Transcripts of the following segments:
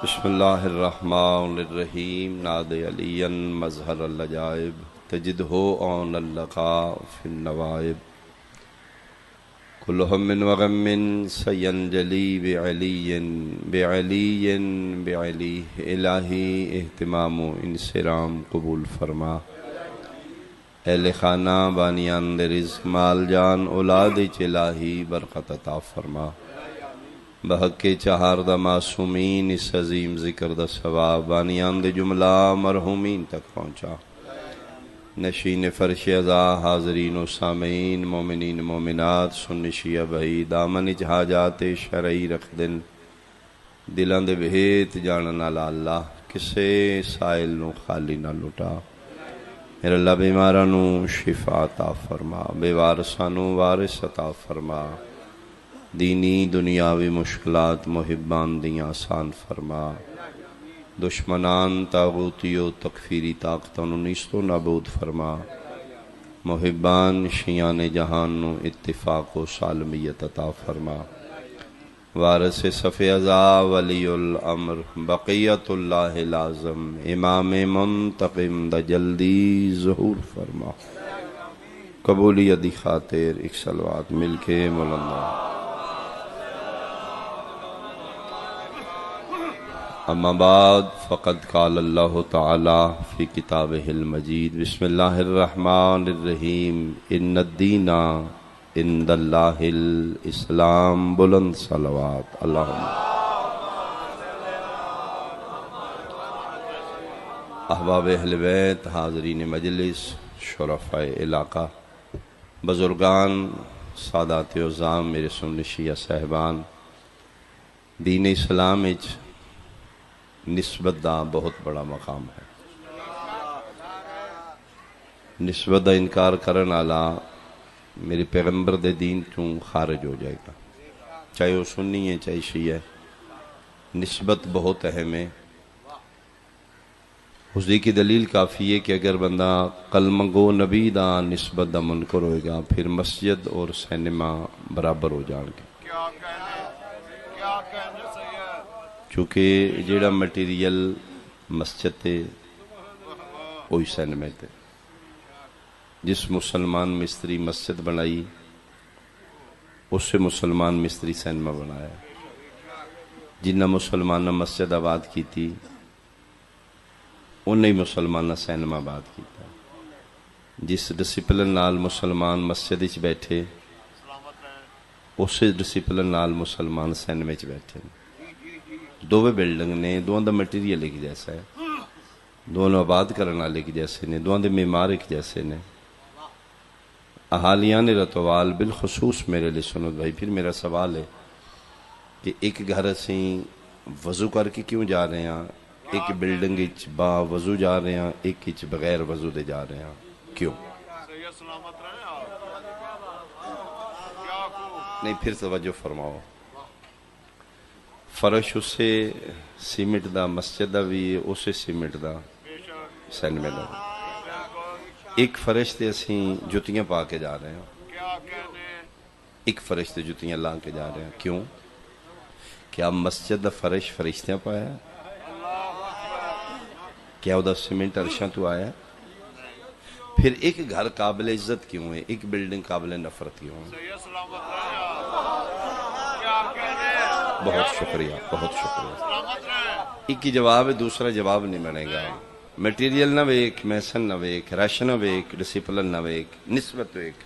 بسم اللہ الرحمن الرحیم ناد علی مظہر العجائب تجدہ عون اللقاء فی النوائب کل ہم وغم سینجلی بعلی الہی اہتمام و انصرام قبول فرما۔ اہل خانہ بانیان رزق مال جان اولاد الہی برکت عطا فرما۔ بحق چہار دا معصومین اس عظیم ذکر دا ثواب بانیان دے جملہ مرحومین تک پہنچا۔ نشین فرش عزا حاضرین و سامعین مومنین مومنات سنی شیعہ بھائی دامن حاجات شرعی رکھ دن دلان دے بہیت جاننا اللہ کسے سائل نو خالی نہ لٹا۔ میرے اللہ بیمارانو شفا عطا فرما، بے وارثانو وارث عطا فرما، دینی دنیاوی مشکلات محبان دیاں آسان فرما، دشمنان تاغوتی و تکفیری طاقتوں نیستو نابود فرما، محبان شیعان جہان نو اتفاق و سالمیت عطا فرما، وارث صف ازا ولی الامر بقیت اللہ لازم امام منتقم دا جلدی ظہور فرما۔ قبولیت دی خاطر ایک صلوات مل کے مولانا۔ اما بعد فقد قال اللہ تعالی فی کتابہ المجید بسم اللہ الرحمن الرحیم ان الدین عند اللہ الاسلام بلند صلوات اللہم۔ احباب اہل بیت، حاضرین مجلس، شرفاء علاقہ، بزرگان، سادات عظام، میرے سنی شیعہ صاحبان، دین اسلام اچ نسبت دا بہت بڑا مقام ہے۔ نسبت دا انکار کرن والا میرے پیغمبر دے دین تو خارج ہو جائے گا، چاہے وہ سنی ہے چاہے شیعہ ہے۔ نسبت بہت اہم ہے۔ اس دی کی دلیل کافی ہے کہ اگر بندہ کلمہ گو نبی دا نسبت دا منکر ہوئے گا پھر مسجد اور سینما برابر ہو جان گے، چونکہ جیڑا مٹیریل مسجد تے وہی سینما تے۔ جس مسلمان مستری مسجد بنائی اس سے مسلمان مستری سینما بنایا، جنہ مسلمان مسجد آباد کی تھی انہیں مسلمان سینما آباد کیتا۔ جس ڈسپلن نال مسلمان مسجد وچ بیٹھے اسی ڈسپلن نال مسلمان سینما وچ بیٹھے۔ دوویں بلڈنگ نے دوواں دا مٹیریل ایک جیسا ہے، دونوں آباد کرنا ایک جیسے نے، دونوں دے معمار ایک جیسے نے۔ اہالیان رتوال بالخصوص میرے لئے سنو بھائی، پھر میرا سوال ہے کہ ایک گھر اسیں وضو کر کے کیوں جا رہے ہیں، ایک بلڈنگ اچ با وضو جا رہے ہیں، ایک اچ بغیر وضو دے جا رہے ہیں، کیوں؟ نہیں پھر توجہ فرماؤ۔ فرش اسے سیمنٹ دا، مسجد دا بھی اسے سیمنٹ دا، سینما دا۔ ایک فرش تے اسیں جتیاں پا کے جا رہے ہیں، ایک فرش تے جتیاں لا کے جا رہے ہیں، کیوں؟ کیا مسجد دا فرش فرشتیاں پایا ہے؟ کیا وہ دا سیمنٹ عرشاں تو آیا ہے؟ پھر ایک گھر قابل عزت کیوں ہے، ایک بلڈنگ قابل نفرت کیوں ہے؟ بہت شکریہ، بہت شکریہ۔ ایک ہی جواب ہے، دوسرا جواب نہیں بنے گا۔ میٹیریل نہ ویک، میسن نہ ویک، رش نہ ویک، ڈسپلن نہ ویک، نسبت ویک۔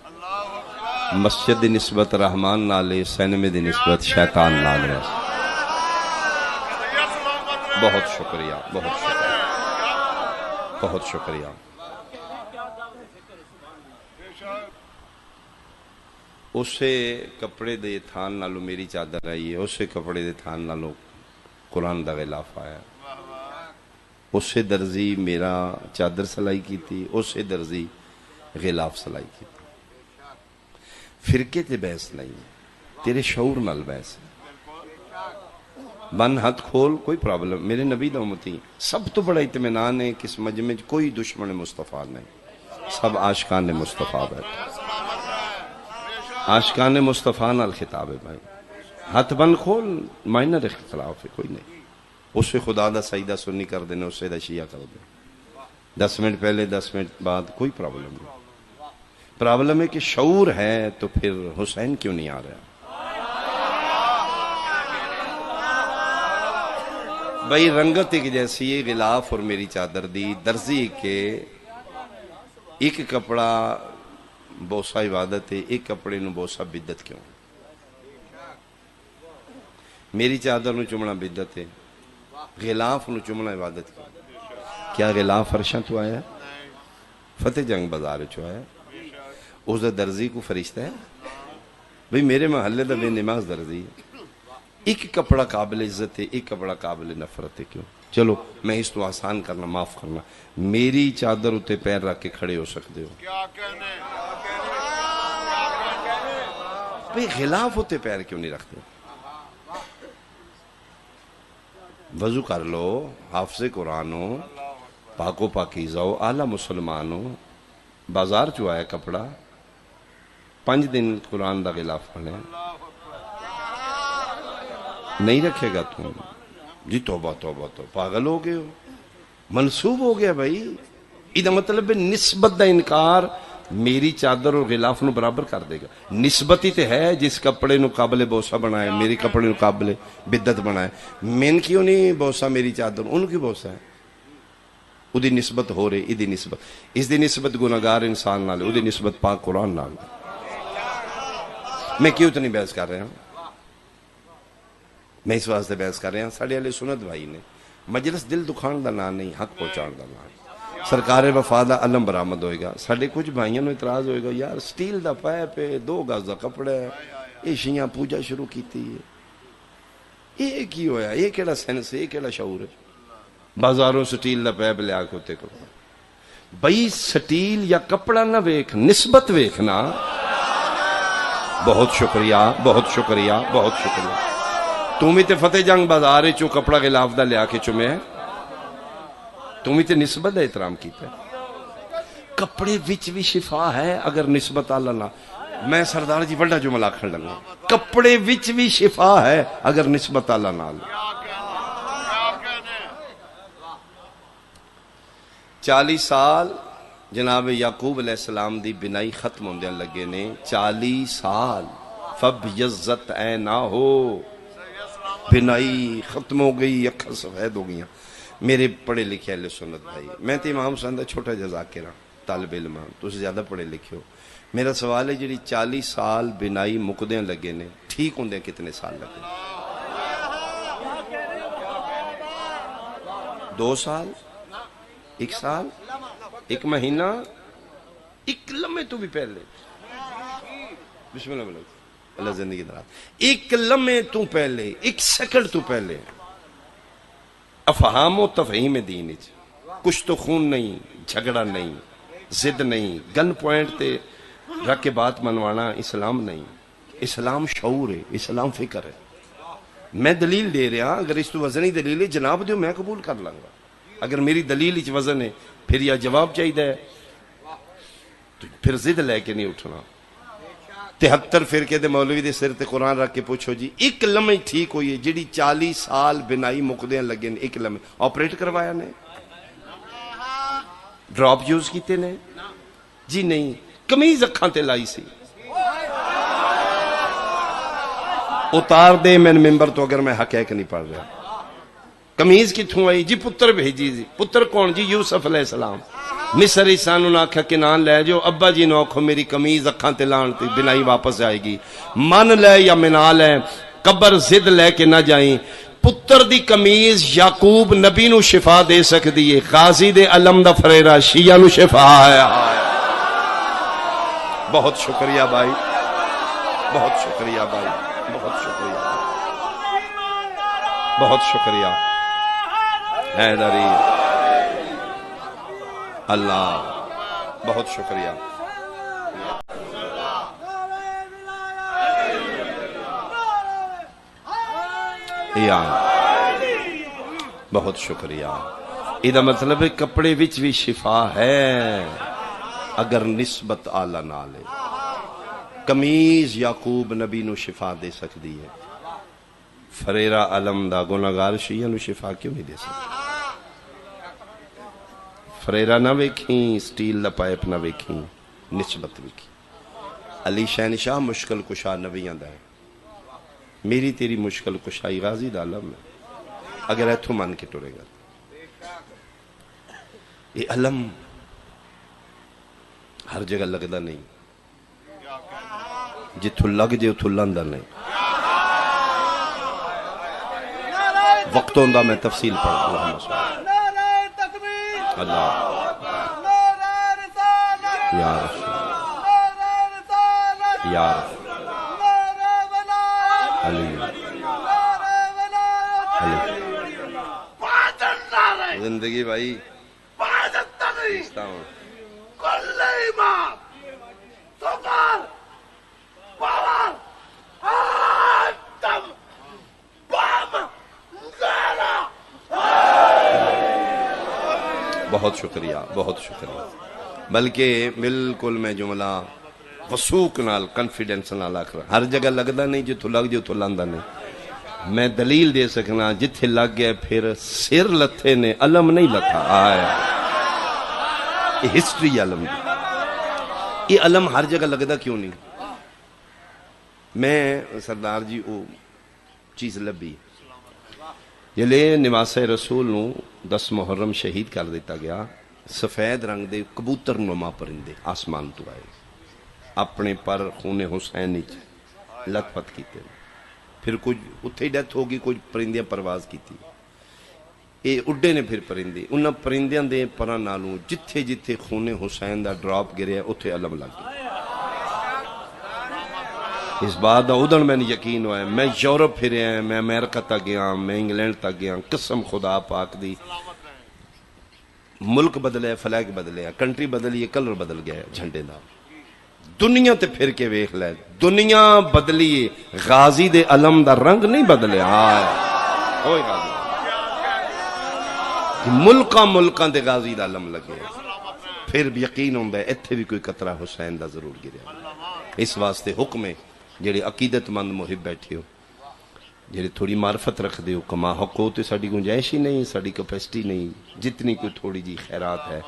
مسجد دی نسبت رحمان نالے، سینمے دی نسبت شیطان نالے۔ بہت شکریہ، بہت شکریہ، بہت شکریہ۔ اسے کپڑے دے تھان نالو میری چادر آئی ہے، اسے کپڑے دے تھان نالو قرآن دا غلاف آیا، اسے درزی میرا چادر سلائی کی تھی، اسے درزی غلاف سلائی کی تھی۔ فرقے تے بحث نہیں، تیرے شعور نال بحث ہے۔ بن ہاتھ کھول، کوئی پرابلم، میرے نبی دا امتی سب تو بڑا اطمینان ہے کہ اس مجمع کوئی دشمن مصطفیٰ نہیں، سب عاشقان مصطفیٰ بیٹھے۔ عاشقان مصطفیٰ نال خطاب ہے بھائی، ہاتھ بند کھول، مائنر اختلاف ہے، کوئی نہیں۔ اسے خدا دا سجدہ سنی کر دینا، اسے دا شیعہ کر دینا، 10 منٹ پہلے 10 منٹ بعد کوئی پرابلم نہیں۔ پرابلم ہے کہ شعور ہے تو پھر حسین کیوں نہیں آ رہا؟ بھائی رنگت ایک جیسی ہے، غلاف اور میری چادر دی، درزی کے ایک کپڑا بوسا عبادت ہے، ایک کپڑے نو بوسا بدت کیوں؟ میری چادر نو چومنا بدت ہے، غلاف نو چومنا عبادت کیوں؟ کیا غلاف فرشاں تو آیا؟ فتح جنگ بازار چو آیا؟ اس دا درزی کو فرشتہ ہے؟ بھئی میرے محلے دا بے نماز درزی ہے، ایک کپڑا قابل عزت ہے، ایک کپڑا قابل نفرت ہے، کیوں؟ چلو میں اس تو آسان کرنا، معاف کرنا، میری چادر اتے پیر رکھ کے کھڑے ہو سکتے ہو، بھئی غلاف اتے پیر کیوں نہیں رکھتے؟ وضو کر لو، حافظ قرآن ہو، پاکو پاکیزہ ہو، اعلیٰ مسلمان ہو، بازار چو آیا کپڑا، 5 دن قرآن دا غلاف پڑھے نہیں رکھے گا تم؟ جی توبہ توبہ تو پاگل ہو گئے ہو، منسوب ہو گیا بھائی۔ یہ مطلب نسبت دا انکار میری چادر اور غلاف نو برابر کر دے گا۔ نسبت ہی تے ہے، جس کپڑے نو قابل بوسا بنائے، میری کپڑے نو قابل بدت بنائے، من کیوں نہیں بوسا میری چادر، ان کی بوسا ہے، او دی نسبت ہو رہی، ای دی نسبت، اس دی نسبت گناہگار انسان نال، او دی نسبت پاک قرآن نال۔ میں کیوں اتنی بحث کر رہا ہوں؟ میں اس واسطے بحث کر رہا ہوں، ساڑھے اہل سنت بھائی نے مجلس دل دکھان دا نام نہیں، حق پہنچان دا نام، سرکار وفا دا علم برآمد ہوئے گا۔ ساڑھے کچھ بھائیوں نے اعتراض ہوئے گا، یار سٹیل دا پائپ ہے، 2 گز دا کپڑا ہے، یہ شیعہ پوجا شروع کیتی ہے، یہ کی ہویا؟ یہ کیڑا سینس ہے، یہ کیڑا شعور ہے؟ بازاروں سٹیل دا پائپ لے آکے ہوتے کرو بھائی، سٹیل یا کپڑا نہ ویکھ، نسبت ویکھنا۔ بہت شکریہ، بہت شکریہ، بہت شکریہ۔ تم ہی تے فتح جنگ بازار چو کپڑا غلاف دا لیا کے چمے ہے، تم ہی تے نسبت دا احترام کیتا ہے۔ کپڑے وچ بھی شفا ہے اگر نسبت اللہ نہ، میں سردار جی بڑا جملہ کھڑ لگا، کپڑے وچ بھی شفا ہے اگر نسبت اللہ نال۔ 40 سال جناب یعقوب علیہ السلام دی بنائی ختم ہوندے لگے نے، 40 سال فبیضت عینا ہو، بنائی ختم ہو گئی، اکھاں سفید ہو گئیاں۔ میرے پڑھے لکھے اہل سنت بھائی، میں تے امام حسین دا چھوٹا جزاکر ہاں، طالب علم ہاں، تو زیادہ پڑھے لکھے ہو۔ میرا سوال ہے جڑی 40 سال بنائی مکدیں لگے نے، ٹھیک ہوندے کتنے سال لگے؟ 2 سال، 1 سال، 1 مہینہ، 1 لمحے تو بھی پہلے، بسم اللہ بلد اللہ زندگی دراز، 1 لمحے تو پہلے، 1 سیکنڈ تو پہلے افہام و تفہیم دین اچ کچھ تو خون نہیں، جھگڑا نہیں، زد نہیں، گن پوائنٹ تے رکھ کے بات منوانا اسلام نہیں۔ اسلام شعور ہے، اسلام فکر ہے۔ میں دلیل دے رہا، اگر اس تو وزنی دلیل ہے جناب دیو، میں قبول کر لوں گا۔ اگر میری دلیل اچ وزن ہے پھر یا جواب چاہیے تو پھر زد لے کے نہیں اٹھنا۔ 73 فرقے دے مولوی دے سر تے قرآن رکھ کے پوچھو جی 1 لمحے ٹھیک ہوئی ہے جیڑی 40 سال بنائی مقدیں لگے نے، 1 لمحے آپریٹ کروایا نے، ڈراپ یوز کیتے نے؟ جی نہیں، کمیز اکھاں تے لائی سی، اتار دے میں ممبر تو اگر میں حقیق نہیں پڑھ رہا۔ کمیز کتھوں آئی؟ جی پتر بھیجی جی، پتر کون؟ جی یوسف علیہ السلام۔ مصر عیسانوں نے آکھا کنان لے جو، ابا جی نے آکھو میری کمیز اکھاں تے لان تے بنائی واپس آئے گی، من لے یا منا لے، قبر زد لے کے نہ جائیں۔ پتر دی کمیز یعقوب نبی نو شفا دے سکتی ہے، غازی دے علم دا فریرہ شیعہ نو شفا ہے۔ بہت شکریہ بھائی، بہت شکریہ بھائی، بہت شکریہ، بہت شکریہ حیدری اللہ، بہت شکریہ۔ بہت شکریہ۔ یہ مطلب ہے کپڑے وچ بھی شفا ہے اگر نسبت آلہ نال ہے۔ کمیز یعقوب نبی نو شفا دے سکتی ہے، فریرا علم دا گناہگار شیعہ نو شفا کیوں نہیں دے سکتا؟ فریرا نہ ویکھیں، سٹیل دا پائپ نہ ویکھیں، نسبت ویکھی۔ علی شہنشاہ مشکل کشا نبیاں دا ہے، میری تیری مشکل کشائی غازی دا علم ہے، اگر ایتھوں مان کے ٹرے گا۔ یہ علم ہر جگہ لگدا نہیں، جتھوں لگ جے اتھوں لاندا نہیں۔ وقت ہوندا میں تفصیل پڑھ اللہم صلی اللہ یا رسول یا رسول علی علی زندگی بھائی کل امام سفر پاور آتم بام زیرہ۔ بہت شکریہ، بہت شکریہ۔ بلکہ بالکل میں جملہ وثوق نال کنفیڈنس نال آکھ رہا، ہر جگہ لگدا نہیں، جتھوں لگ جے اتھوں لاندا نہیں۔ میں دلیل دے سکنا، جتھے لگ گئے پھر سر لتھے نے، علم نہیں لتھا۔ آیا یہ ہسٹری علم دی، یہ علم ہر جگہ لگدا کیوں نہیں؟ میں سردار جی وہ چیز لبھی جلے نواس رسول نو 10 محرم شہید کر دیتا گیا، سفید رنگ دے کبوتر نما پرندے آسمان تو آئے، اپنے پر خون حسین لت پت کیتے، پھر کچھ اتھے ڈیتھ ہوگی، کچھ پرندیاں پرواز کی تھی، اے اڈے نے پھر پرندے، انہاں پرندیاں دے پران نالوں جتھے جتھے خون حسین دا ڈراپ گریا اتھے علم لگ گیا۔ اس بات دا ادھر میں نے یقین ہوا ہے، میں یورپ پھریا ہیں، میں امریکہ تک گیا، میں انگلینڈ تک گیا، قسم خدا پاک دی، ملک بدلے، فلیگ بدلے، کنٹری بدلی، کلر بدل گیا جھنڈے دا، دنیا تے پھر کے ویکھ لے، دنیا بدلی، غازی دے علم دا رنگ نہیں بدلے۔ ہوئے غازی ملکاں دے غازی دا علم لگے، پھر بھی یقین ہوندہ ہے اتھے بھی کوئی قطرہ حسین دا ضرور گریا۔ اس واسطے حکم ہے جڑے عقیدت مند محب بیٹھے ہو، جڑے تھوڑی معرفت رکھ دے ہو، کما حق ہو، تو ساڑی گنجائش ہی نہیں، ساڑی کیپیسٹی نہیں، جتنی کوئی تھوڑی جی خیرات ہے،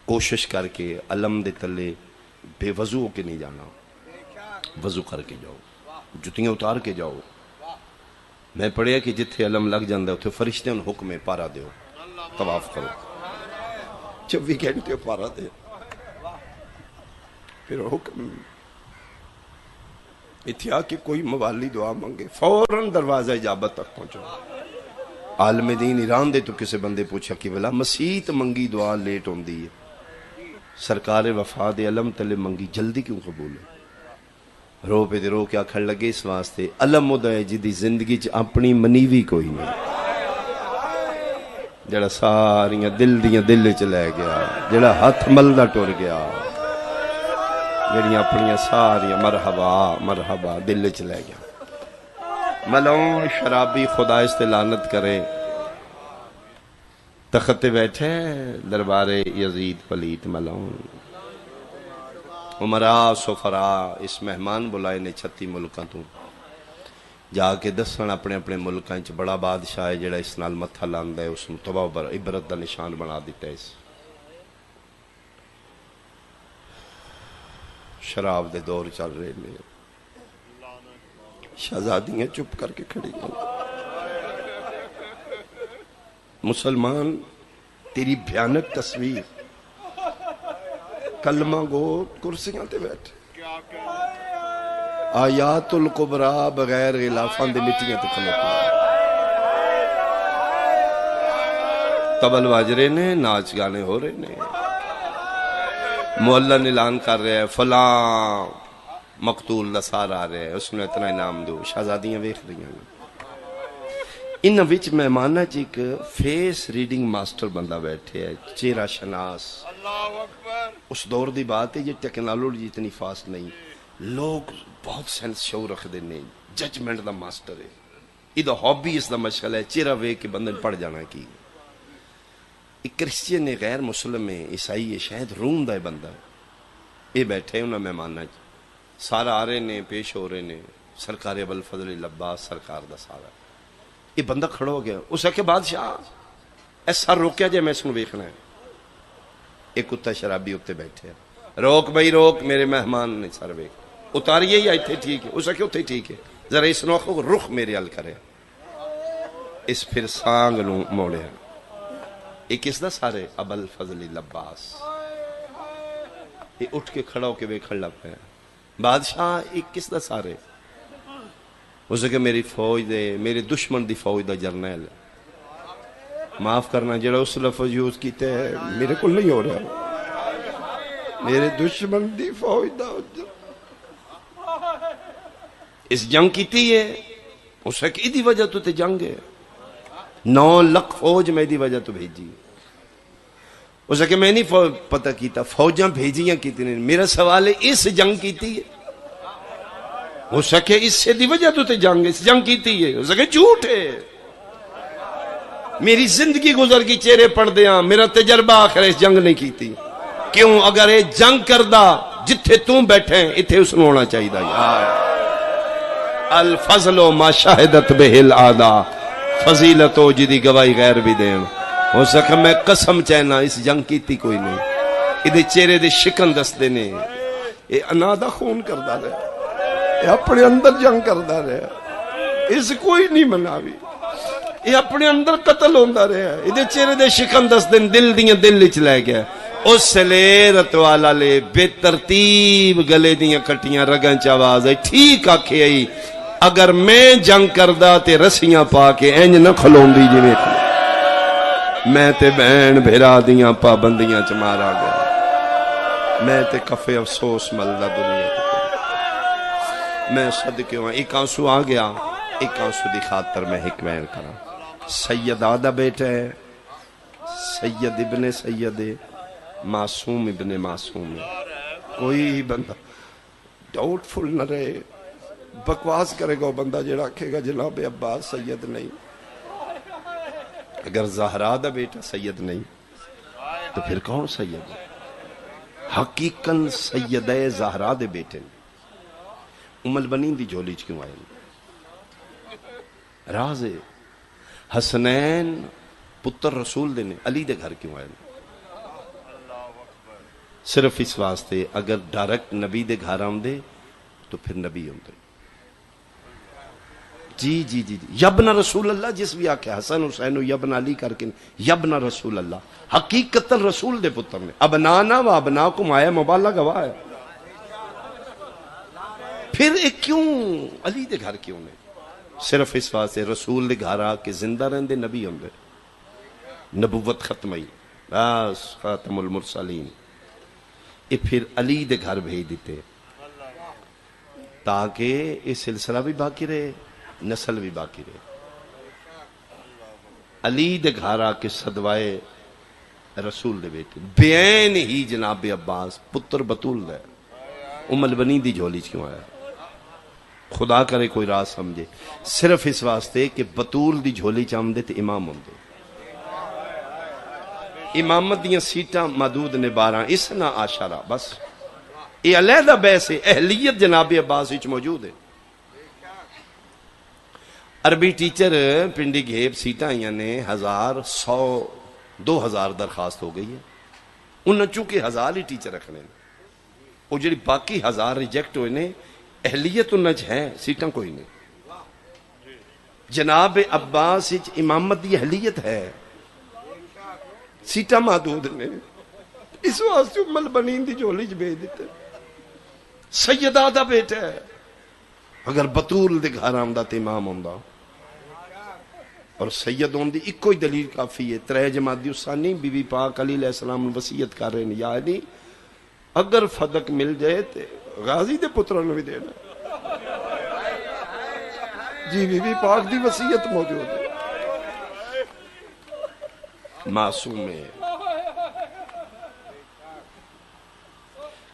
کوشش کر کے علم دے تلے بے وضو ہو کے نہیں جانا، وضو کر کے جاؤ، جتیاں اتار کے جاؤ۔ میں پڑھیا کہ جتھے علم لگ جاندہ اتھے فرشتے ان حکم پارا دیو، طواف کرو، 24 گھنٹے پارا دے، پھر حکم اتھیا کہ کوئی موالی دعا منگے فوراً دروازہ اجابت تک پہنچو۔ عالم دین ایران دے تو کسے بندے پوچھا کہ بلا مسیت منگی دعا لیٹ ہوندی ہے، سرکار وفا دے علم تلے منگی جلدی کیوں قبول ہے؟ رو پہ دے رو کیا کھڑ لگے اس واسطے علم مدعے جدی زندگی چ اپنی منیوی کوئی نہیں، جڑا ساریاں دل دیاں دل چ لے گیا، جڑا ہاتھ ملدا ٹر گیا، جڑیاں اپنیاں ساریاں مرحبا مرحبا دل چ لے گیا۔ ملعون شرابی خدا اس تے لعنت کرے، تخت بیٹھے دربار یزید پلیت ملعون، عمراء سفراء اس مہمان بلائے نے 36 ملکاں تو، جا کے دسن اپنے اپنے ملکاں چ بڑا بادشاہ ہے جڑا اس نال متھا لاندا ہے، اس نوں تباہ و عبرت دا نشان بنا دیتا ہے۔ اس شراب دے دور چل رہے نے، شہزادیاں چپ کر کے کھڑی ہیں، مسلمان تیری بھیانک تصویر، کلمہ گو کرسیاں تے بیٹھے، آیات القبرا بغیر غلافان دے مٹیاں تے کھلوتے، تبل واجرے نے، ناچ گانے ہو رہے نے، معلن اعلان کر رہے ہیں فلاں مقتول دا سار آ رہے ہیں، اس نے اتنا انعام دو، شہزادیاں ویکھ رہی ہیں۔ ان وچ مہمانہ چ ایک فیس ریڈنگ ماسٹر بندہ بیٹھے ہے، چہرہ شناس۔ اس دور دی بات ہے، یہ ٹیکنالوجی اتنی فاسٹ نہیں، لوگ بہت سینس شعور رکھ دینے، ججمنٹ دا ماسٹر ہے، ادھا ہابی اس دا مشغل ہے، چہرہ ویکھ کے بندے پڑھ جانا کی۔ ایک کرسچین ہے، غیر مسلم ہے، عیسائی ہے، شاید روم دا بندہ، یہ بیٹھے انہاں مہمانہ چ سارا آ رہے نے، پیش ہو رہے نے، سرکار ابوالفضل العباس سرکار دا سارا یہ بندہ کھڑا ہو گیا، اس آخیا بادشاہ اے سر روکیا جے میں اس کو ویکھنا ہے. ایک کتا شرابی اتنے بیٹھے، روک بھائی روک، میرے مہمان نے سر ویکھ، اتاریے یا اتنے ٹھیک ہے؟ اس آخیا اتنے ٹھیک ہے، ذرا اس نو آخو رخ میرے حل کرے. اس پھر سانگ نو موڑیا، یہ کس دا سارے؟ ابل فضل لباس. یہ اٹھ کے کھڑا ہو کے ویکھن لگ پیا، بادشاہ یہ کس دا سارے؟ اس کہ میری فوج دے، میرے دشمن دی فوج دا جرنیل. معاف کرنا جڑا اس لفظ یوز کیتے ہے میرے کو نہیں ہو رہا، میرے دشمن دی فوج دا. اس جنگ کیتی ہے، اس کہ دی وجہ تو تے جنگ ہے، 9 لکھ فوج میں دی وجہ تو بھیجی. اس کہ میں نہیں پتہ کیتا فوجاں بھیجیاں کیتی نہیں. میرا سوال ہے اس جنگ کیتی ہے؟ ہو سکے اس سے دی وجہ تو تے جنگ، اس جنگ کیتی ہے. ہو سکے جھوٹ ہے، میری زندگی گزر کی چہرے پڑھ دیاں، میرا تجربہ آخر اس جنگ نہیں کیتی. کیوں؟ اگر یہ جنگ کردہ جتھے تم بیٹھے اتھے اس نے ہونا چاہیے. الفضل ما شاہدت بہ العادا، فضیلت ہو جدی گواہی غیر بھی دین. ہو سکے میں قسم چہنا اس جنگ کیتی کوئی نہیں. یہ چہرے دے شکن دستے نے، یہ انادہ خون کردہ رہے، یہ اپنے اندر جنگ کردہ رہے، اس کوئی نہیں مناوی. یہ اپنے اندر قتل ہوندہ رہے، یہ چہرے دے شکن دستے دل دیاں دل لچ لے گیا. اس لے رتوالا لے بے ترتیب گلے دیاں کٹیاں رگاں چاواز ہے. ٹھیک آکھے آئی اگر میں جنگ کردہ تے رسیاں پا کے اینج نہ کھلون دی جی میں تے بہن بھیرا دیاں پابندیاں چ مارا گیا. میں تے کفے افسوس ملدہ دنیا تے میں صدقے ہوں. ایک آنسو آ گیا، ایک آنسو دی خاطر میں حکمین کرا. سید آدھا بیٹا ہے، سید ابن سید معصوم ابن معصوم. کوئی بندہ ڈاؤٹ فل نہ رہے، بکواس کرے گا بندہ جڑا کہے گا جناب عباس سید نہیں. اگر زہرا دا بیٹا سید نہیں تو پھر کون سید ہے؟ حقیقاً سید زہرا دے بیٹے ام البنین دی جھولی چ کیوں آئے؟ راز حسنین پتر رسول دے نے علی دے گھر کیوں آئے؟ صرف اس واسطے اگر ڈائریکٹ نبی دے گھر آمدے تو پھر نبی ہوندے. جی جی جی یبن رسول اللہ جس بھی آکھے حسن حسین یبن علی کر کے یبن رسول اللہ حقیقت رسول دے پتر نے. ابنانا و ابناکم آیا مبالغہ گواہ ہے. پھر ایک کیوں علی دے گھر کیوں نے؟ صرف اس واسطے رسول دے گھر آ کے زندہ رہندے نبی ہوندے، نبوت ختم ہوئی بس خاتم المرسلین. یہ پھر علی دے گھر بھیج دیتے تاکہ یہ سلسلہ بھی باقی رہے، نسل بھی باقی رہے. علی دے گھر آ کے صدوائے رسول دے بیٹے بین ہی جناب عباس پتر بطول دے ام البنین دی جھولی کیوں آیا؟ خدا کرے کوئی راز سمجھے. صرف اس واسطے کہ بطول دی جھولی چاہمدے تے امام ہوندے. امامت دیاں سیٹاں محدود نے 12 اسنا عشرہ بس. یہ علیحدہ بحث ہے، اہلیت جناب عباس وچ موجود ہے. عربی ٹیچر پنڈی گھیب سیٹاں آئیاں نے 1000 100 2000 درخواست ہو گئی ہے. انہوں چونکہ 1000 ہی ٹیچر رکھنے وہ جڑی باقی 1000 ریجیکٹ ہوئے نے اہلیت انہوں ہے سیٹاں کوئی نہیں. جناب عباس امامت دی اہلیت ہے، سیٹاں محدود نے. اس واسطے ام البنین دی جھولی چ بھیج دیتے. سیدہ دا بیٹا ہے، اگر بطول دے گھر آمدہ تے امام ہوندہ اور سید ہوندی ایک کوئی دلیل کافی ہے. 3 جمادی الثانی بی بی پاک علیہ السلام وصیت کر رہے ہیں یعنی اگر فدق مل جائے تے غازی دے پتروں نے بھی دینا. جی بی بی پاک دی وصیت موجود ہے. معصوم ہے.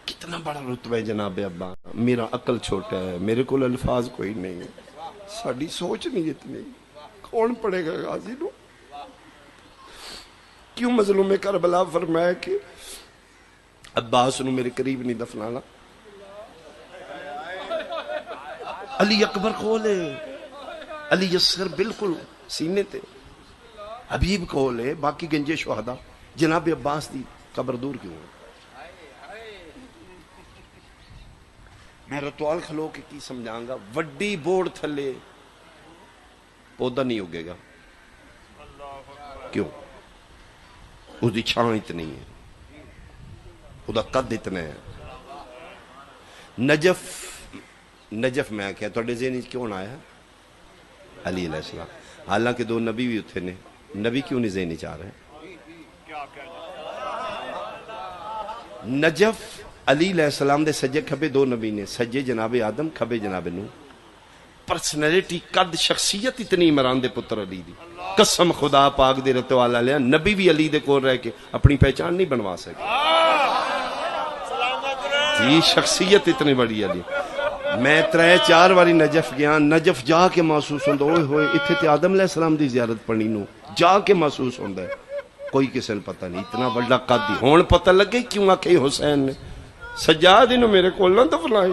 کتنا بڑا رتبہ ہے جناب ابا. میرا عقل چھوٹا ہے، میرے کو الفاظ کوئی نہیں ہے، ساڑی سوچ نہیں اتنی. کون پڑھے گا غازی نو؟ کیوں مظلوم کربلا فرمایا کہ عباس نو میرے قریب نہیں دفنانا؟ علی اکبر کول ہے، علی اصغر بالکل سینے تے حبیب کول ہے، باقی گنجے شہدا جناب عباس دی قبر دور کیوں ہے؟ میں رتوال کھلو کے کی سمجھاؤں گا، وڈی بورڈ تھلے پودا نہیں اگے گا، کیوں؟ اس دی چھاں اتنی ہے، اس دا قد اتنا ہے۔ نجف میں کیا تو ذہن کیوں نہ آیا؟ علی علیہ السلام، حالانکہ دو نبی بھی اتنے نے، نبی کیوں نہیں ذہن چاہ رہے؟ نجف علی علیہ السلام دے سجے کھبے دو نبی نے، سجے جناب آدم، کھبے جناب نوح۔ پرسنالٹی قد شخصیت اتنی عمران دے پتر علی دی، قسم خدا پاک دے رتو والا لیا، نبی بھی علی دے کول رہ کے اپنی پہچان نہیں بنوا سکے، یہ شخصیت اتنی بڑی علی۔ میں 3-4 باری نجف گیا، نجف جا کے محسوس ہوندا اوئے ہوئے اتھے تے آدم علیہ السلام دی زیارت پڑھنی نو جا کے محسوس ہوندا ہے، کوئی کسی نے پتہ نہیں، اتنا بڑا قد ہی ہون پتہ لگے کیوں آکھے حسین نے سجاد انہوں میرے کول نہ دفنائی،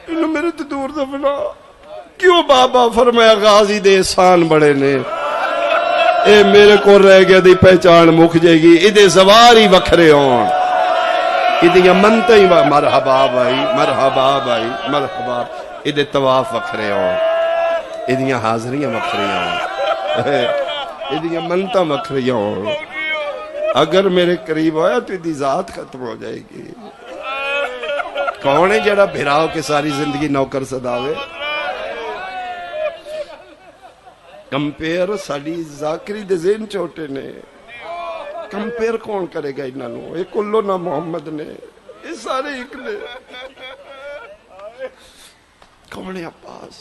انہوں میرے تے دور دفنا کیوں؟ بابا فرمایا غازی دے احسان بڑے نے، اے میرے کو رہ گیا دی پہچان مک جائے گی، ادھے زوار ہی وکھرے ہون، ادھیاں منتے ہی مرحبا بھائی، مرحبا بھائی، مرحبا، ادھے طواف وکھرے ہون، ادھیاں حاضریاں وکھرے ہون، ادھیاں منتاں وکھرے ہون۔ اگر میرے قریب ہویا تو ادھی ذات ختم ہو جائے گی۔ کون ہے جڑا بھراؤ کے ساری زندگی نوکر صداوے؟ کمپیر ساڑی ذاکری دے ذہن چھوٹے نے، کمپیر کون کرے گا انہوں؟ یہ کلو نہ محمد نے، یہ سارے ایک نے۔ کون ہے عباس؟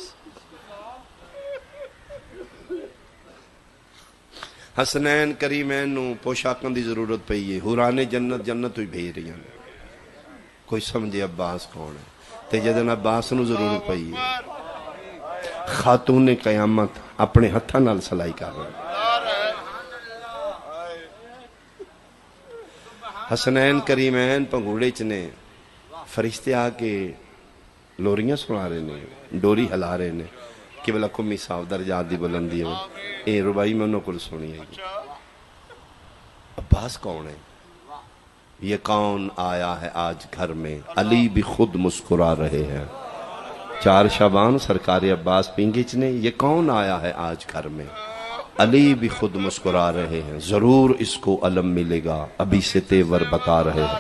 حسنین کریمین نو پوشاکاں دی ضرورت پئی ہے، حورانے جنت ہوئی بھیج رہی ہیں، کوئی سمجھے عباس کون ہے؟ تے جدن عباس نو ضرورت پئی ہے، خاتون قیامت اپنے ہتھاں نال سلائی کر رہے ہیں۔ حسنین کریمین پنگوڑے چنے فرشتے آ کے لوریاں سنا رہے نے، ڈوری ہلا رہے نے کہ بلا کمی صاحب درجات دی بلندی ہو، اے ربائی میں انہوں کو سنی ہے۔ عباس کون ہے؟ یہ کون آیا ہے آج گھر میں؟ علی بھی خود مسکرا رہے ہیں۔ 4 شعبان سرکار عباس پینگچ نے، یہ کون آیا ہے آج گھر میں؟ علی بھی خود مسکرا رہے ہیں، ضرور اس کو علم ملے گا، ابھی سے تیور بتا رہے ہیں۔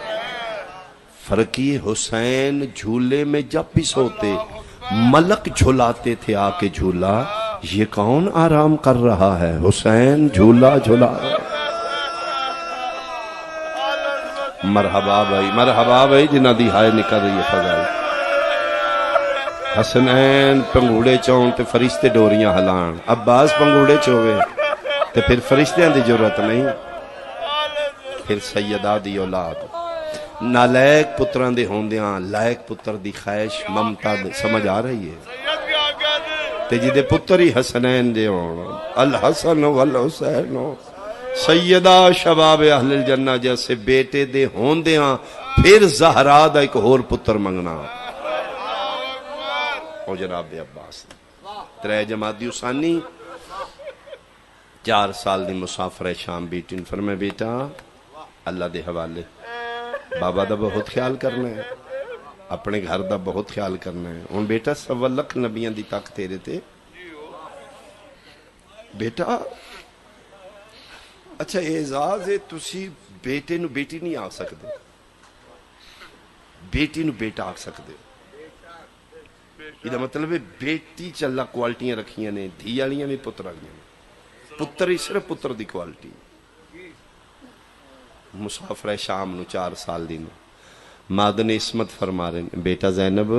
فرقی حسین جھولے میں جب بھی سوتے ملک جھولاتے تھے آ کے جھولا، یہ کون آرام کر رہا ہے؟ حسین جھولا جھولا۔ مرحبا بھائی، مرحبا بھائی، جنہ دی ہائے نکل رہی ہے فضائی۔ حسنین پنگوڑے چون تے فرشتے ڈوریاں ہلان، عباس پنگوڑے چوے تے پھر فرشتیاں دی ضرورت نہیں، پھر سیدہ دی اولاد نالائق پتران دے ہوندیاں لائق پتر دی خواہش ممتا سمجھ آ رہی ہے؟ تے جدے پتر ہی حسنین دے ہون، الحسن والحسین سیدہ شباب اہل الجنہ جیسے بیٹے دے ہوندیاں پھر زہرا دا ایک اور پتر منگنا او جناب عباس۔ 3 جمادی اسانی 4 سال دی مسافر شام بیٹی فرمائے بیٹا اللہ دے حوالے، بابا دا بہت خیال کرنا ہے، اپنے گھر دا بہت خیال کرنا ہے۔ ان بیٹا 1.25 لاکھ نبیان دی تک تیرے تھے بیٹا، اچھا اعزاز ہے تسی بیٹے نو بیٹی نہیں آگ سکتے، بیٹی نو بیٹا آگ سکتے، یہ مطلب ہے بیٹی چلا کوالٹیاں رکھیاں نے، دھیالیاں بھی پتر آگیاں نے، پتر ہی صرف پتر دی کوالٹی۔ مسافر شام نو 4 سال دی نو مادن اسمت فرما رہے ہیں بیٹا زینب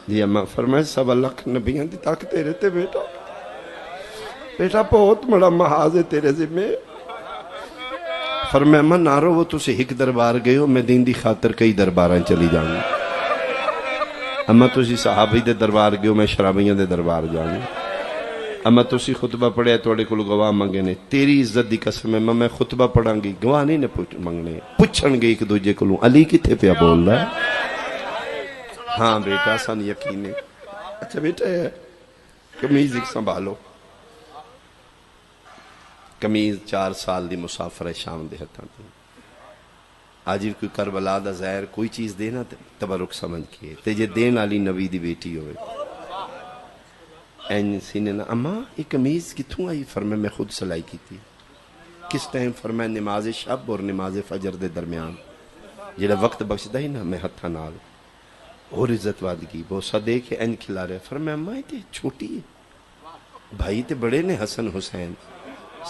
جی اماں فرمائے 1.25 لاکھ نبیان دی تاک تیرے تے بیٹا، بیٹا بہت بڑا محاذ ہے تیرے ذمہ۔ فرمائے اماں نارو وہ تُسے ایک دربار گئے ہو، میں دین دی خاطر کئی درباراں چلی جاؤں گا۔ اماں تُسی صحابی دے دربار گئے ہو، میں شرابیاں دے دربار جاؤں گا۔ اما تسی خطبہ پڑھے توڑے کل گواہ منگے نے، تیری عزت دی قسم ہے میں خطبہ پڑھاں گی، گواہ نہیں نے منگنے، پوچھن گے ایک دوجے کلوں علی کتے پہ بول رہا ہے؟ ہاں بیٹا سن یقین ہے۔ اچھا بیٹا ہے کمیز ایک سنبھالو. کمیز 4 سال دی مسافر ہے شام دے ہتھاں تے. آج بھی کوئی کربلا دا زہر کوئی چیز دینا تبرک سمجھ کے تے جے دین والی نبی دی بیٹی ہوئے این سینے نا اما یہ کمیز کتھوں آئی؟ فرمائے میں خود سلائی کی تھی. کس ٹائم؟ فرمائے نماز شب اور نماز فجر دے درمیان جڑا وقت بخشدا ہی نا میں ہتھاں نال اور عزت وادگی بوسا دے کے این کھلا رہے. فرمائے اما یہ تے چھوٹی ہے، بھائی تے بڑے نے حسن حسین،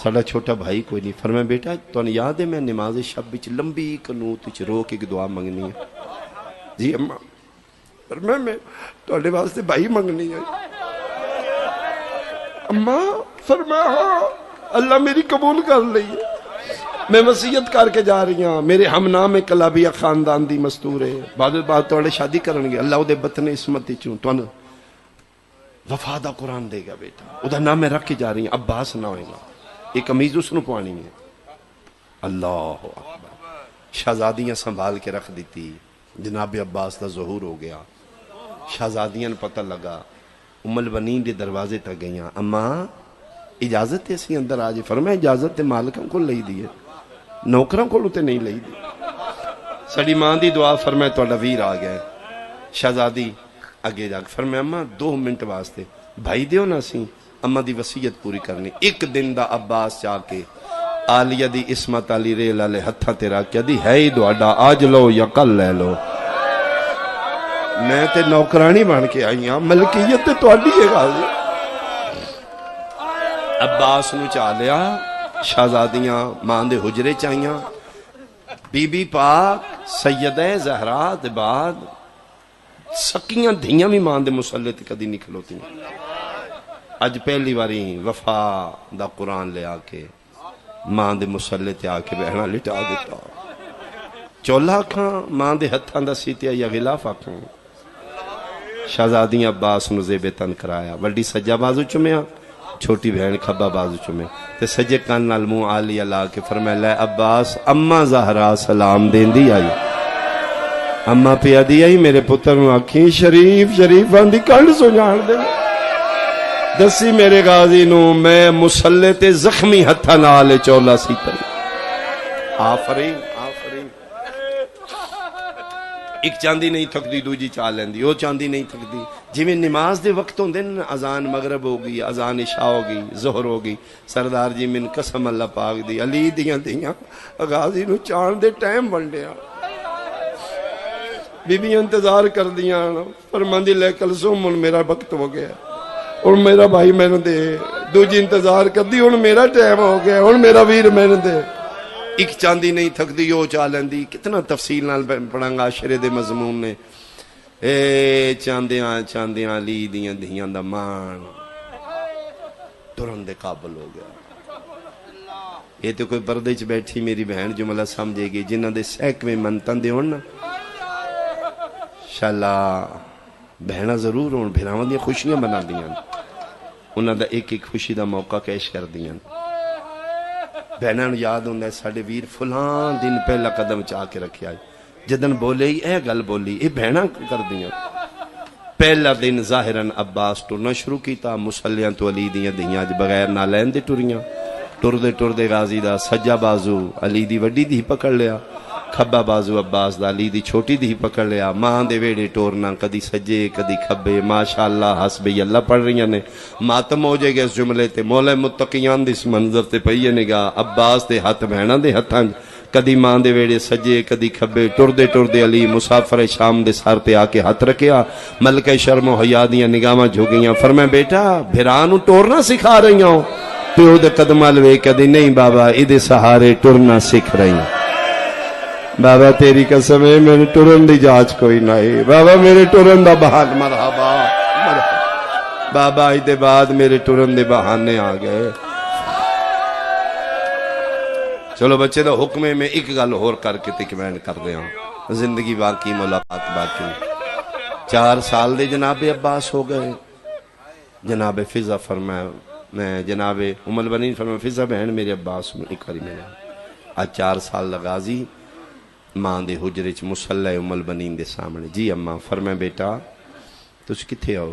ساڑا چھوٹا بھائی کوئی نہیں. فرمائے بیٹا تو یاد ہے میں نماز شب بچ لمبی قنوت وچ رو کے دعا منگنی ہے؟ جی اما. فرمائے میں تواڈے واسطے بھائی منگنی ہے. اما فرمایا ہاں اللہ میری قبول کر لئی ہے. میں وصیت کر کے جا رہی ہوں. میرے ہم نام کلابیہ خاندان دی مستور ہے. بعد تواڈے شادی کرن گے اللہ او دے بطن عصمت چوں تانوں وفا دا قرآن دے گا بیٹا. او دا نام میں رکھ کے جا رہی ہوں عباس نہ ہوئے گا. ایک قمیض اس نو پوانی ہے. اللہ اکبر. شہزادیاں سنبھال کے رکھ دیتی. جناب عباس دا ظہور ہو گیا. شہزادیاں نے پتہ لگا. ام البنین دے دروازے تک گئیاں. اما اجازت ہے اسی اندر آج؟ فرمایا اجازت تے مالکاں کو لئی دی ہے، نوکراں کو تے نہیں لئی دی. سڑی ماں دی دعا. فرمایا تہاڈا ویر آ گیا. شہزادی اگے جا کے فرمایا اما 2 منٹ واسطے بھائی دیو نا سی اما دی وصیت پوری کرنی. ایک دن دا عباس جا کے آلیہ دی عصمت علی ریل والے ہتھاں تے رکھ کے دی ہے ہی تہاڈا آج لو یا کل لے لو. میں تے نوکرانی بن کے آئی ہاں، ملکیت تے تہاڈی ہے. غازی عباس نو چا لیا. شہزادیاں ماں دے حجرے چائیاں. بی بی پاک سیدہ زہرا دے بعد سکیاں دھیاں بھی ماں دے مسلے تے کدی نہیں کھلوتی. اج پہلی باری وفا دا قرآن لے آ کے ماں دے مسلے تے آ کے بہنا لٹا دیتا. چولا آکھاں ماں دے ہتھاں دا سیتیا یا غلاف آکھاں. شہزادیاں عباس نو زیب تن کرایا. وڈی سجا بازو چومیا، چھوٹی بہن کھبا بازو چومے تے سجے کان نال منہ آلیہ لا کے فرمایا لے عباس اما زہرا سلام دیندی آئی. اما پیا دی آئی میرے پتر نو آکھیں شریف شریف آندی کنڈ سو جان دے. دسی میرے غازی نو میں مسلے تے زخمی ہتھا نال چولا سیتا. آفرین آفرین. ایک چاندی نہیں تھکدی دوجی چال لیندی. وہ چاندی نہیں تھکدی. جی میں نماز دے وقت ہوندے نا اذان مغرب ہوگی، اذان عشاء ہوگی، ظہر ہوگی. سردار جی من قسم اللہ پاک دی علی دیاں دیاں غازی نو چاند دے ٹائم بنڈیا. بی بی انتظار کر دیاں فرماندی لے کلثوم ہن میرا وقت ہو گیا اور میرا بھائی میں نے دے. دوجی انتظار کر دی ہن میرا ٹائم ہو گیا ہن میرا ویر میں نے دے. ایک چاندی نہیں تھکدی وہ چا لیندی. کتنا تفصیل نال پڑھاں گا عاشرے دے مضمون نے. اے چاندیاں چاندیاں علی دیاں دھیاں دا مان ترن دے قابل ہو گیا. یہ تو کوئی پردے چ بیٹھی میری بہن جملہ سمجھے گی جنہ دے سینکویں منتن دے ہون نا انشاءاللہ بہناں ضرور ہون بھراواں دی خوشیاں بنا دیاں انہاں دا ایک ایک خوشی دا موقع کیش کر دیاں. بہناں نوں یاد ہوندا ہے ساڈے ویر فلاں دن پہلا قدم چا کے رکھیا جدن بولے ہی اے گل بولی اے بہناں کر دیاں. پہلا دن ظاہراً عباس ٹرنا شروع کیتا. مسلیاں تو علی دیاں دھیاں اج بغیر نہ لین دے ٹریاں. ٹردے ٹردے غازی دا سجا بازو علی دی وڈی دی پکڑ لیا، کھبا بازو عباس دا علی دی چھوٹی دی پکڑ لیا. ماں دے ویڑے ٹورنا کدی سجے کدی کھبے. ماشاءاللہ حسبی اللہ پڑھ رہی نے. ماتم ہو جائے گا اس جملے تے مولا متقیان دی اس منظر تے پئی نگاہ. عباس دے ہاتھ بہناں دے ہتھاں کدی ماں دے ویڑے سجے کدی کھبے. ٹردے ٹردے علی مسافر شام دے سر تے آ کے ہاتھ رکھیا. ملکہ شرم و حیا دیاں نگاہاں جھگیاں. فرمایا بیٹا بھرا نوں ٹورنا سکھا رہی ہوں. پیو دے قدم ال ویکھ کدی نہیں بابا ایدے سہارے ٹرنا سکھ رہی ہوں. بابا تیری قسم ہے میں ٹرن دی جانچ کوئی نہ ہے بابا میرے ٹرن دا بہان مرحبا مرحبا. بابا ایدے بعد میرے ٹرن دے بہانے آ گئے. چلو بچے دا حکم میں ایک گل اور کر کے تکمین کر دیا. زندگی باقی ملاقات باقی. 4 سال دے جناب عباس ہو گئے. جناب فضا فرمایا میں جناب ام البنین فرمایا فضا بہن میرے عباس میں ایک باری ملا. آج 4 سال دا غازی ماں دے حجرے چ مصلی ام البنین دے سامنے. جی اماں. فرمایا بیٹا تس کتھے آؤ؟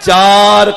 4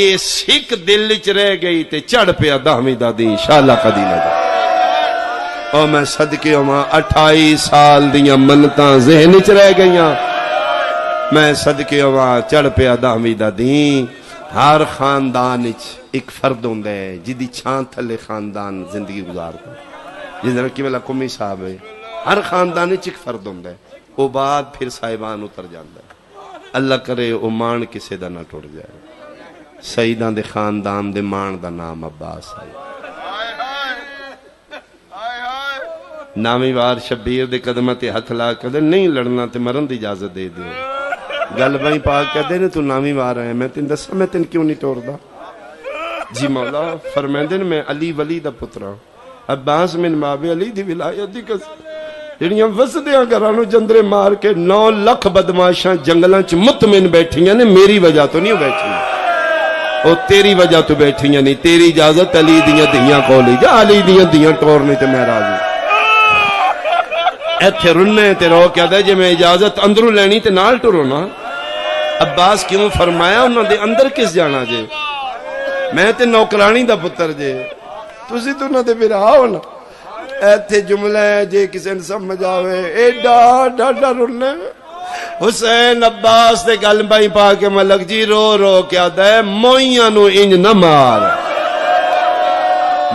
اے سکھ دل چ رہ گئی تے چڑھ پیا 10ویں دا دین شالا کدی نہ دا او میں صدقے ہواں 28 سال دیاں منتاں ذہن چ رہ گئیاں میں صدقے ہواں چڑھ پیا 10ویں دا دین ہر خاندان وچ ایک فرد ہوندا ہے جدی چھان تھلے خاندان زندگی گزاردا جس طرح کہ والا قومی صاحب ہے ہر خاندان وچ ایک فرد ہوندا ہے او بعد پھر صاحبان اتر جاندا ہے اللہ کرے او مان کسے دا نہ ٹوٹ جائے سیداں دے خاندان دے مان دا نام عباس ہے نامی وار شبیر دے قدمہ تے ہتھ لا کدے نہیں لڑنا تے مرن دی اجازت دے دیو گل بھائی پاک کہتے ہیں تو نامی وار ہے میں تین دسا میں تین کیوں نہیں توڑ دا جی مولا فرمیندن میں علی ولی دا پترا عباس من باب علی دی ولایت دی کس جڑیاں وسدیاں گھرانو جندرے مار کے 9 لکھ بدماشاں جنگلاں چ مطمئن بیٹھیاں نے میری وجہ تو نہیں بیٹھی او تیری وجہ تو بیٹھیاں نہیں تیری اجازت علی دیاں دیاں کولی جا علی دیاں دیاں ٹورنے تے میں راضی ایتھے رننے تے رو کیا دے جے میں اجازت اندروں لینی تے نال ٹرو نا عباس کیوں فرمایا انہاں دے اندر کس جانا جے میں تے نوکرانی دا پتر جے تسی تو نہ دے بھرا ہونا ایتھے جملہ ہے جے کسے نے سمجھ آوے ایڈا ڈاڈا رننے حسین عباس دے گل بائی پا کے ملک جی رو رو کیا دے موئیاں نو انج نہ مار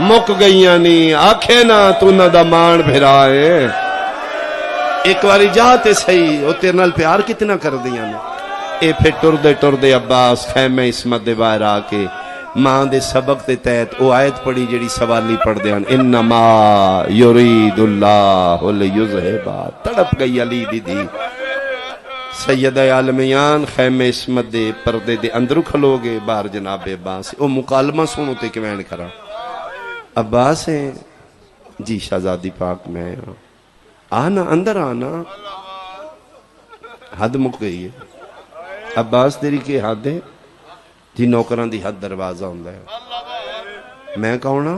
مک گئیاں نہیں آکھے نا تو نہ دا مان بھرائے ایک واری جاتے صحیح وہ تیرے نال پیار کتنا کر دیا نے اے پھر ٹر دے عباس خیمہ عصمت دے باہر آ کے ماں دے سبق دے تحت او آیت پڑھی جڑی سوالی پڑھ دے ہن انما یرید اللہ لیذہبا تڑپ گئی علی دی سیدہ عالمیان خیمہ عصمت دے پردے دے اندر کھلو گے باہر جناب عباس او مکالمہ سنو تے کیویں کرا عباس ہیں جی شہزادی پاک میں آنا اندر آنا حد مک گئی ہے عباس تیری کے حد ہے جی نوکران دی حد دروازہ ہوندا ہے میں کہونا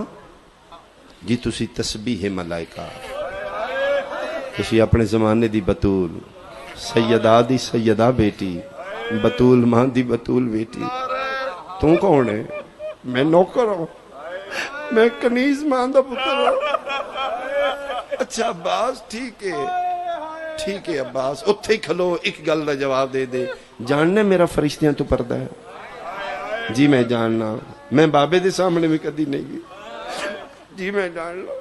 جی تسی تسبیح ملائکہ تسی اپنے زمانے دی بطول سیدہ دی سیدہ بیٹی بطول ماں دی بطول بیٹی تو کون ہے میں نوکر ہوں میں کنیز ماں دا پتر ہوں اچھا عباس ٹھیک ہے عباس اتھے ہی کھلو ایک گل دا جواب دے دے جاننا میرا فرشتیاں تو پردہ ہے جی میں جاننا میں بابے دے سامنے میں کدی نہیں گئی جی میں جان لو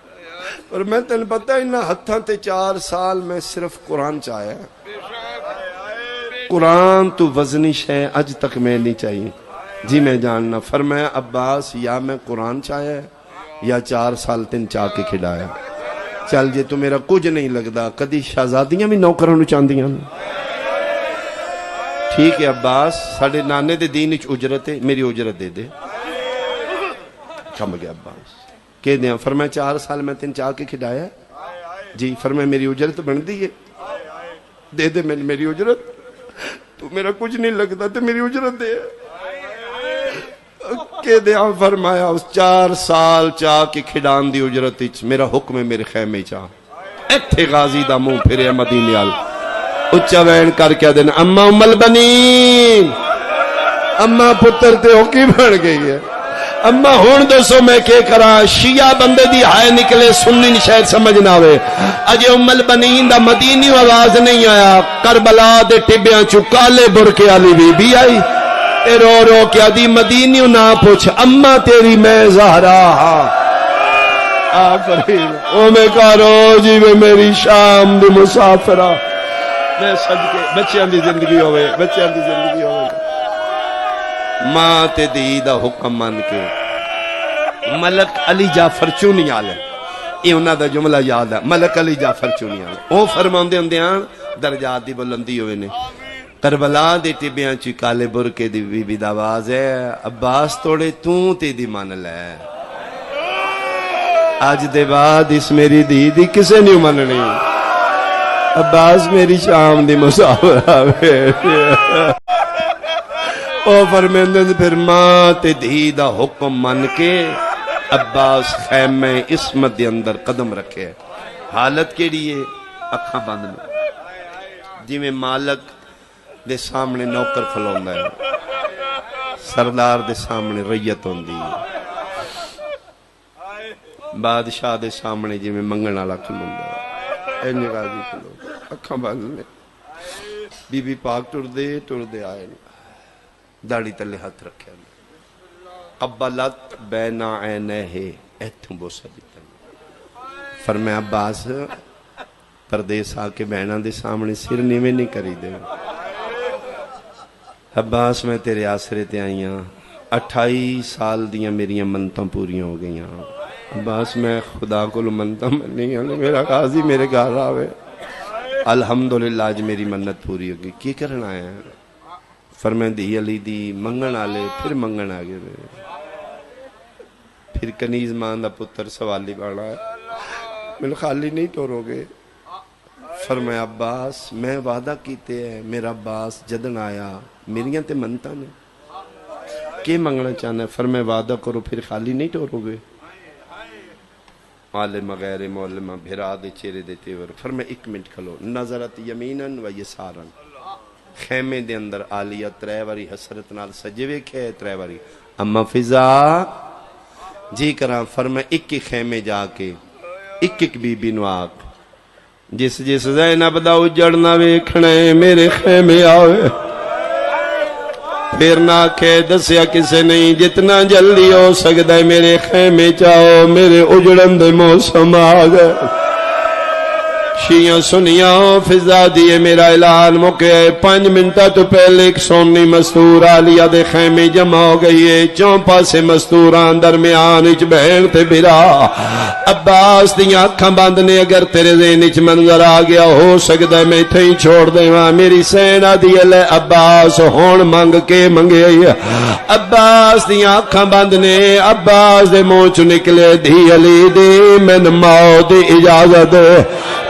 اور میں تن پتہ انہا ہتھاں تے 4 سال میں صرف قرآن چاہیا قرآن تو وزنی شے اج تک میں نہیں چاہیے جی میں جاننا فرمایا عباس یا میں قرآن چاہیا یا 4 سال تن چاہ کے کھڑایا چل جے تو میرا کچھ نہیں لگدا کدی شہزادیاں بھی نوکروں نو چاندیاں ٹھیک ہے عباس ساڑھے نانے دے دین اچ اجرت ہے میری اجرت دے دے کم گیا عباس کہہ دیا فرمایا 4 سال میں تین چاہ کے کھڑایا جی فرمایا میری اجرت بن دی ہے دے دے میری اجرت تو میرا کچھ نہیں لگتا تو میری اجرت دے کہ دیا فرمایا اس 4 سال چاہ کے کھڑان دی اجرت میرا حکم ہے میرے خیمے چاہ ایتھے غازی دا منہ پھرے مدینے آل اچھا وین کر کے دن اما ام البنین اما پتر تے ہوکی بڑھ گئی ہے اما ہون دوسو میں کہ کرا شیعہ بندے دی ہائے نکلے سنی شاید سمجھ نہ ہوئے اجے ام البنین دا مدینی آواز نہیں آیا کربلا دے ٹبیاں چکالے برکے آلی بی آئی اے رو رو کیا دی مدینیوں نہ پوچھ اما تیری میں زہرا آفرین او میں کہا رو جی میں میری شام دی مسافرہ میں صدقے بچیاں دی زندگی ہوئے ماں تے دی دا حکم مان کے ملک علی جعفر چونی آلے یہ انہاں دا جملہ یاد ہے ملک علی جعفر چونی آلے او فرماندے ہندیاں درجات دی بلندی ہوئے نے کربلا دے ٹبیاں چی کالے برکے دی بی بی داواز ہے عباس توڑے توں تے دی مان لے آج دے بعد اس میری دی کسے نہیں مننی عباس میری شام دی مسافرہ او فرمیندن پھر ماں تے دی دا حکم من کے عباس خیمہ عصمت دے اندر قدم رکھے حالت کے لیے اکھاں بند میں جی میں مالک دے سامنے نوکر کھلوندا ہے سردار دے سامنے ریت ہوندی ہے، بادشاہ دے سامنے جی میں منگن والا کھلوندا اینج غازی کھلو اکھاں بند نے بی بی پاک ٹردے آئے داڑھی تلے ہاتھ رکھیا قبلت بین عینیہ ایتھوں بوسا دیتا فرمایا عباس پردیس آ کے بہناں دے سامنے سر نیویں نہیں کری دے عباس میں تیرے آسرے تے آئیاں 28 سال دیاں میریاں منتاں پوریاں ہو گئیاں عباس میں خدا کو منتاں منی ہیں میرا غازی میرے گھر آوے الحمدللہ آج میری منت پوری ہو گئی کی کرنا آیا ہے فرمائے دی علی دی منگن آلے پھر منگن آگے میرے پھر کنیز مان دا پتر سوالی بانا ہے میں خالی نہیں ٹورو گے فرمایا عباس میں وعدہ کیتے ہیں میرا عباس جدن آیا میریاں تے منتا نے کی منگنا چاہنا ہے فرمایا وعدہ کرو پھر خالی نہیں ٹورو گے عالم غیر مولمہ بھرا دے چہرے دے تیور فرمایا 1 منٹ کھلو نظرت یمیناً و یساراً خیمے دے اندر آلیہ 3 واری حسرت نال سجے ویکھے 3 واری اما فضا جی کراں فرمایا 1 خیمے جا کے 1 بی بی نو آکھ جس زینب دا اجڑنا ویکھنے میرے خیمے آوے پھر نہ کہ دسیا کسے نہیں جتنا جلدی ہو سکتا ہے میرے خیمے چاہو میرے اجڑن دے موسم آگئے شیعہ سنیاں فضا دیئے میرا اعلان مکے 5 منٹا تو پہلے ایک سونی مستور آلیہ دے خیمے جمع ہو گئی ہے 4 پاسے مستوران درمیان اچ بہن تے بھرا عباس دیاں اکھاں بند نے اگر تیرے ذہن اچ منظر آ گیا ہو سکتا ہے میں تھے ہی چھوڑ دے وہاں میری سینہ دیئے لے عباس ہون منگ کے منگے عباس دیاں اکھاں بند نے عباس دے موچ نکلے دی علی دی من موت اجازت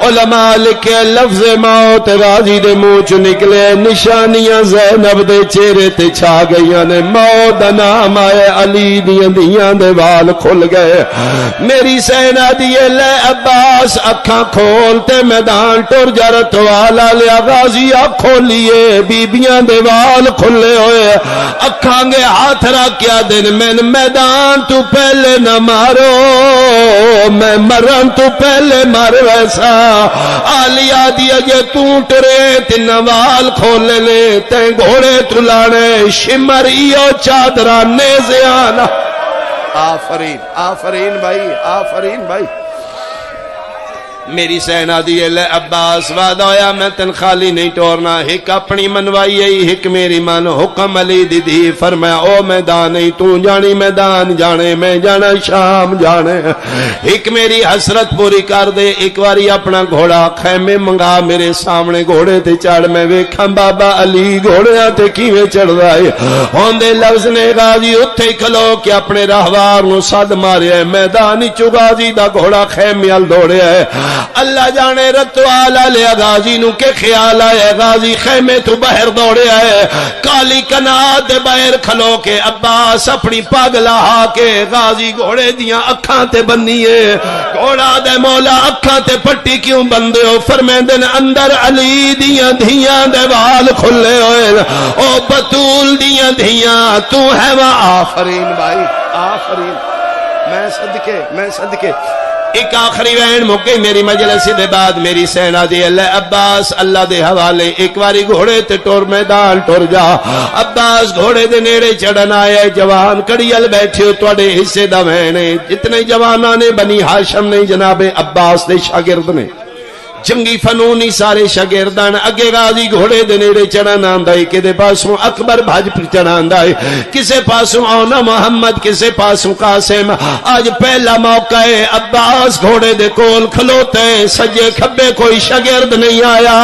علماء لکھے لفظ موت غازی دے منہ چ نکلے نشانیاں زینب دے چہرے تے چھا گئیاں نے موت دا نام آئے علی دیاں دیاں دے وال کھل گئے میری سینہ دیئے لے عباس اکھاں کھولتے میدان ٹر جرت والا لیا غازی آنکھوں لیے بیبیاں دے وال کھلے ہوئے اکھاں گے ہاتھ رکھیا دن میں میدان تو پہلے نہ مارو میں مرن تو پہلے مر ویسا آلیا دیا جے ٹرے تین وال کھولے لے تے گھوڑے تلانے شمر ایو چادرانے زیانا آفرین آفرین بھائی آفرین بھائی میری سینہ دیئے لے عباس وعدہ ہویا میں تن خالی نہیں ٹورنا ایک اپنی منوائی ہے ایک میری من حکم علی دی دی فرمایا او میدان نہیں تو جانی میدان جانے میں جانا شام جانے ایک میری حسرت پوری کر دے ایک واری اپنا گھوڑا خیمے منگا میرے سامنے گھوڑے تے چڑھ میں ویکھاں بابا علی گھوڑے آتے کیویں چڑھ رہا ہے ہوندے لفظ نے غازی اتھے کھلو کہ اپنے راہوار نو صد مارے ہے میدانی چو غازی دا گھوڑا خیمے ال دوڑے ہے اللہ جانے رتوالا لیا غازی نو کے خیال آئے غازی خیمے تو بہر دوڑے آئے کالی کنات دے بہر کھلو کے عباس اپنی پاگلا ہا کے غازی گھوڑے دیاں اکھاں تے بنیے گھوڑا دے مولا اکھاں تے پٹی کیوں بندے ہو فرمیندن اندر علی دیاں دھیاں دے وال کھلے ہوئے او بطول دیاں دھیاں تو ہے وہاں آفرین بھائی آفرین میں صدقے ایک آخری وین مکے میری مجلس دے بعد میری سینہ دی اللہ عباس اللہ دے حوالے ایک واری گھوڑے تے ٹور میدان ٹور جا عباس گھوڑے دے نیڑے چڑھن آئے جوان کڑیل بیٹھے ہو توڑے حصے دا وینے جتنے جواناں نے بنی ہاشم نے جناب عباس دے شاگرد نے جنگی فنونی سارے شاگردان اگے غازی گھوڑے دے نیڑے چڑھن آندائی کہ دے پاسوں اکبر بھاج پر چڑھن آندائی کسے پاسوں اونا محمد کسے پاسوں قاسم آج پہلا موقع ہے عباس گھوڑے دے کول کھلوتے سجے کھبے کوئی شاگرد نہیں آیا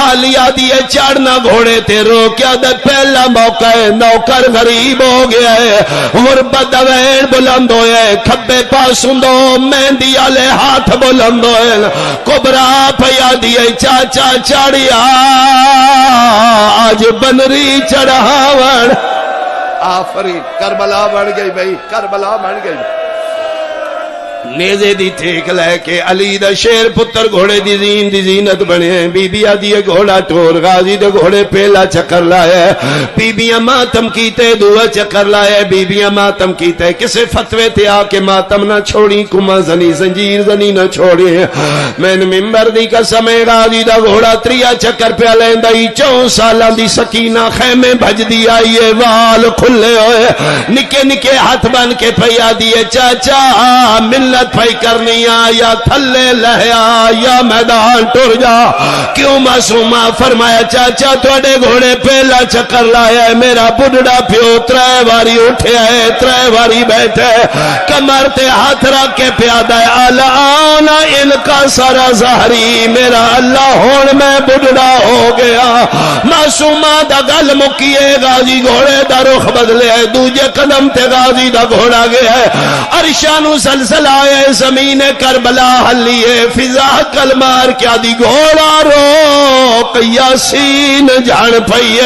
آلیا دیئے چڑھنا گھوڑے تے روکیا دے پہلا موقع ہے نوکر غریب ہو گیا ہے غربت دوین بلند ہوئے کھبے پاسوں دو مہندی آلے ہاتھ بلند ہوئے کبرا پیا دیئے چاچا چاڑیا آج بنری چڑھاوڑ آفرین کربلا بڑھ گئی بھئی کربلا بڑھ گئی نیزے دی ٹھیک لے کے علی دا شیر پتر گھوڑے دی زین دی زینت بنے بی بی آدھی گھوڑا ٹور غازی دے گھوڑے پہلا چکر لائے بی بیاں ماتم کیتے دعا چکر لائے بی بیاں ماتم کیتے کسے فتوے تے آ کے ماتم نہ چھوڑی کما زنی زنجیر زنی نہ چھوڑی میں ممبر دی قسم غازی دا گھوڑا تریا چکر پہ لیندا ہی 4 سالاں دی سکینہ خیمے بھج دی آئیے وال کھلے ہوئے نکے نکے ہاتھ بن کے پیا دیے چاچا ملت پھائی کرنی یا تھلے لہیا یا میدان ٹر جا کیوں معصومہ فرمایا چاچا توڑے گھوڑے پہلا چکر لایا ہے میرا بڑھڑا پیو 3 باری اٹھے ہے 3 باری بیٹھے کمر تے ہاتھ رکھ کے پیادہ ہے آلآنا ان کا سارا ظاہری میرا اللہ ہون میں بڑھڑا ہو گیا معصومہ دا گل مکیے غازی گھوڑے دا رخ بدلے دوجے قدم تے غازی دا گھوڑا گیا ہے عرشانو سلسل آئے زمین کربلا حلیے فضا کل مار کیا دی گھوڑا رو یاسین جان پئی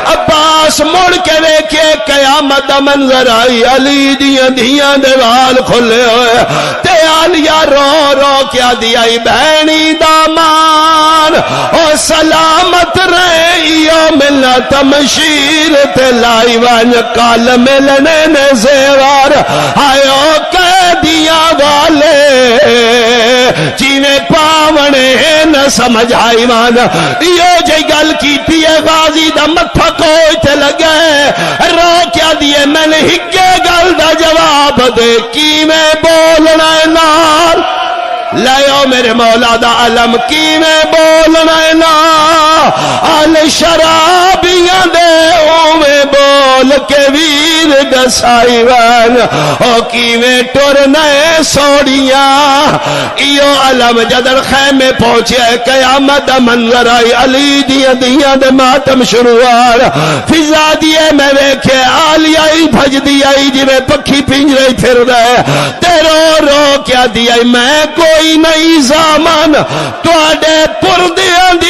عباس مڑ کے ویکھے قیامت دا منظر آئی علی دیاں دیاں دیوال کھلے ہوئے تے آلیا رو رو کیا دی آئی بہنی دامان او سلامت رہیو ملنا تمشیر تے لائی وان کال ملنے نے زیوار آئیو قیدیاں والے جیویں پاونے نہ سمجھ آئی مان یہ جی گل کیتی ہے غازی دا متھا کوئی تے لگے رو کیا دیئے میں نے ہگے گل دا جواب دے کی میں بولنا نال لائیو میرے مولا دا علم کی میں بولنا نا آل شرابیاں دے میں بول کے ویر دسائی وان او کی میں ٹرنے سوڑیاں ایو علم جدر خیمے پہنچے قیامت دا منظر آئی علی دیاں دیاں دے ماتم شروعار فضا دیئے میں ویکھے آلی آئی بھج دی آئی جی میں پکھی پنجرے پھر رہے تیرو رو کیا دی آئی میں کوئی نہیں زامان تو آڈے پردیاں دی